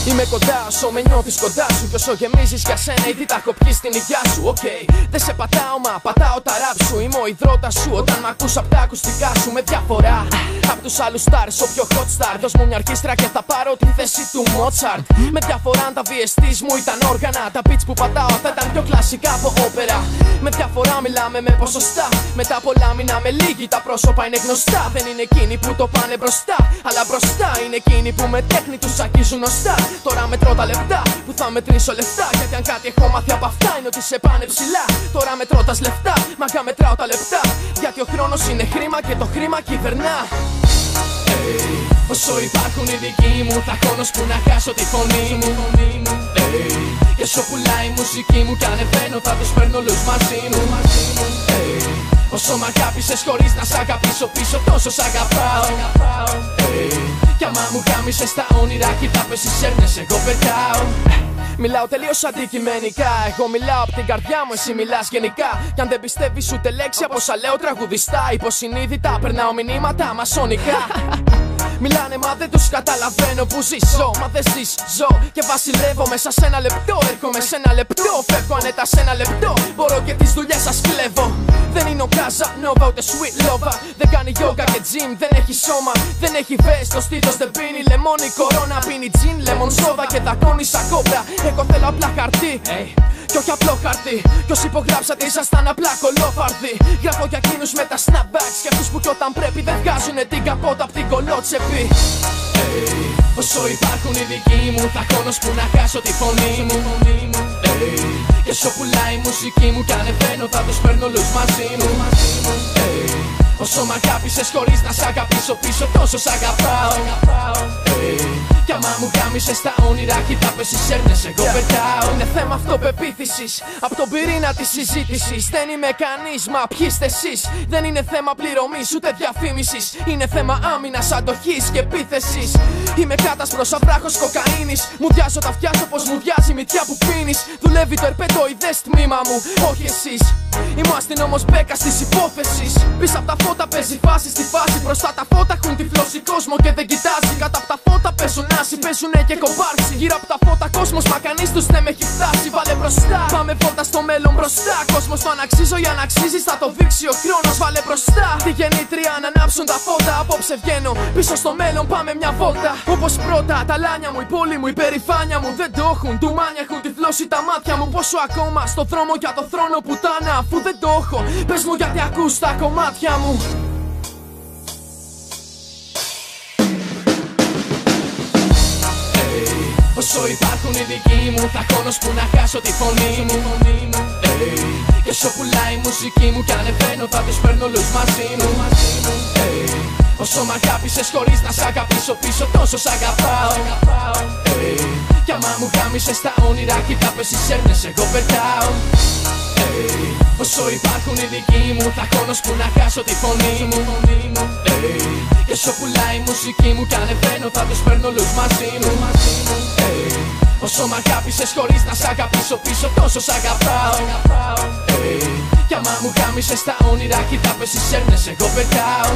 Είμαι κοντά όσο με νιώθεις κοντά σου. Κι όσο γεμίζεις για σένα ήδη τα έχω πιει στην υγειά σου. Οκ, δεν σε πατάω μα πατάω τα ραπ σου. Είμαι ο υδρότας σου όταν μ' ακούς απ' τα ακουστικά σου. Με διαφορά απ' τους άλλους stars, ο πιο hot star. Δώσ' μου μια ορχήστρα και θα πάρω τη θέση του Mozart. Με διαφορά αν τα VSTs μου ήταν όργανα. Τα beats που πατάω θα ήταν πιο κλασικά από όπερα. Με διαφορά μιλάμε με ποσοστά. Μετά πολλά μηνάμε λίγοι, τα πρόσωπα είναι γνωστά. Δεν είναι εκείνοι που το πάνε μπροστά, αλλά μπροστά είναι εκείνοι που με τέχνη τους αγγίζουν ωστά. Τώρα μετρώ τα λεπτά που θα μετρήσω λεφτά. Γιατί αν κάτι έχω μάθει από αυτά είναι ότι σε πάνε ψηλά. Τώρα μετρώ τα λεφτά, μαγά μετράω τα λεπτά. Γιατί ο χρόνος είναι χρήμα και το χρήμα κυβερνά. Όσο υπάρχουν οι δικοί μου θα χώνω που να χάσω τη φωνή μου. Και όσο πουλάει η μουσική μου κι ανεβαίνω θα τους παίρνω όλους μαζί μου. Όσο μ' αγάπησες χωρίς να σ' αγαπήσω πίσω τόσο σ' αγαπάω. Κι άμα μου γάμισες τα όνειρα κι θα πέσεις έρνες εγώ πετάω. Μιλάω τελείως αντικειμενικά. Εγώ μιλάω απ' την καρδιά μου, εσύ μιλάς γενικά. Κι αν δεν πιστεύεις ούτε λέξη από όσα λέω τραγουδιστά, υποσυνείδητα περνάω μηνύματα μασονικά. Μιλάνε μα δεν τους καταλαβαίνω που ζήσω. Μα δεν ζεις, ζω και βασιλεύω μέσα σε ένα λεπτό. Έρχομαι σε ένα λεπτό, φεύγω ανέτα σε ένα λεπτό. Μπορώ και τις δουλειές σας κλέβω. Δεν είναι ο Καζανόβα ούτε sweet lover. Δεν κάνει yoga και gym, δεν έχει σώμα. Δεν έχει vest, το στήθος δεν πίνει λεμόνι κορώνα. Πίνει gin, lemon soda και δακώνει σαν κόμπρα. Εγώ θέλω απλά χαρτί, κι όχι απλό χαρτί. Κι όσοι υπογράψατε ήσασταν απλά κολόφαρδοι. Γράφω για εκείνους με τα snapbacks και αυτούς που κι όταν πρέπει δεν βγάζουνε την καπότα απ' την κολότσεπη. Όσο υπάρχουν οι δικοί μου θα χώνω που να χάσω τη φωνή μου. Και όσο πουλάει η μουσική μου κι ανεβαίνω θα τους παίρνω όλους μαζί μου. Όσο μ' αγάπησες χωρίς να σ' αγαπήσω πίσω τόσο σ' αγαπάω. Κι άμα μου γάμισες τα όνειρα κι θα πέσεις έρνες εγώ πετάω. Είναι θέμα αυτοπεποίθησης απ' τον πυρήνα της συζήτησης. Δεν είμαι κανείς μα ποιοι είστε εσείς. Δεν είναι θέμα πληρωμής ούτε διαφήμισης. Είναι θέμα άμυνας, αντοχής και επίθεσης. Είμαι κάτασπρος αβράχος κοκαίνης. Μου διάζω τα αυτιά σου πως μου διάζει η μυτιά που πίνεις. Δουλεύει το ερπετοειδές τμήμα μου, όχι εσείς. Είμαι ο αστυνόμος Μπέκας της υπόθεσης. Πίσω απ' τα φώτα παίζει φάση στη φάση. Μπροστά τα φώτα έχουν τυφλώσει κόσμο και δεν κοιτάζει. Κάτω απ' τα φώτα παίζουν άσοι, παίζουνε και κομπάρσι. Γύρω απ' τα φώτα κόσμος μα κανείς τους δεν με έχει φτάσει. Βάλε μπροστά, πάμε φώτα στο μέλλον μπροστά. Κόσμος το αναξίζω ή αν αξίζεις θα το δείξει ο χρόνος. Βάλε μπροστά τη γεννήτρια να ανάψουν τα φώτα. Απόψε βγαίνω πίσω στο μέλλον πάμε μια βόλτα. Όπως πρώτα τα λάνια μου, η πόλη μου, η περηφάνεια μου δεν το έχουν. Ντουμάνια έχουν τυφλώσει τα μάτια μου. Πόσο ακόμα στο δρόμο για το θρόνο πουτάνα. Αφού δεν το έχω, πες μου γιατί ακούς τα κομμάτια μου. Όσο υπάρχουν οι δικοί μου θα χώνω που να χάσω τη φωνή μου. Και όσο πουλάει η μουσική μου κι ανεβαίνω θα τους παίρνω όλους μαζί μου. Όσο μ' αγάπησες χωρίς να σ' αγαπήσω πίσω τόσο σ' αγαπάω. Κι άμα μου γάμισες τα όνειρα κι θα πέσεις έρνες εγώ πετάω. Όσο υπάρχουν οι δικοί μου θα χώνω που να χάσω τη φωνή μου. Και όσο πουλάει η μουσική μου κι ανεβαίνω θα τους παίρνω όλους μαζί μου. Όσο μ' αγάπησες χωρίς να σ' αγαπήσω πίσω τόσο σ' αγαπάω. Κι άμα μου γάμισες τα όνειρα κι θα πέσεις έρνες εγώ πετάω.